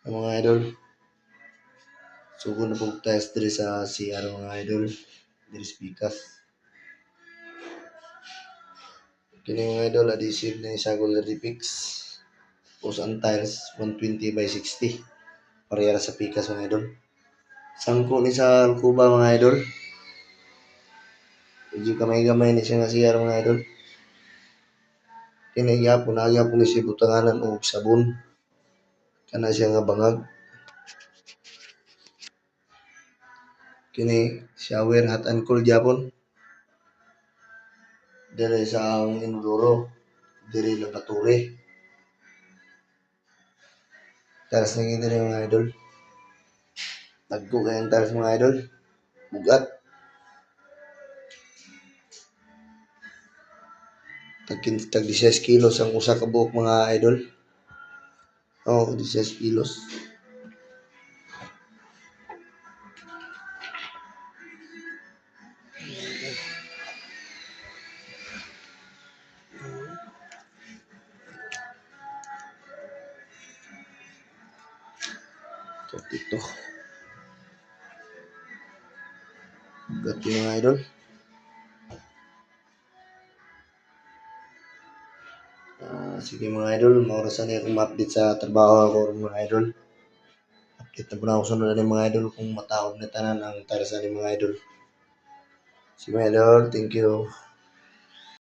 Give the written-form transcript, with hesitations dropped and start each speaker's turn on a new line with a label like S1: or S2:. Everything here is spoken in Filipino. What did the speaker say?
S1: Mga idol, sugod na po tayo diri sa CR mga idol, diri sa Pikas. Kini mga idol, adhesive na isagol na Fix. Post and tiles, 120 by 60. Parehara sa Pikas mga idol. Sangko ni sa Alcuba mga idol. Medyo kamay-gamay ni siya nga CR mga idol. Kini gyapon ni siya butanganan og sabon. Kana siya nga bangag. Kini shower hot and cold gyapon. Diri sa ang inodoro, diri laboratory. Taras na diri mga idol. Nagko kayang taras mga idol. Bugat. Tag 16 kilos ang usa ka buok mga idol. 16 kilos. Ito. Bugat yung mga idol. Sige mga idol, maurasan niya akong ma-update sa trabaho ako mga idol. Update na po na ako sunod na mga idol kung matawag na tanan ang tarasan ni mga idol. Sige mga idol, thank you.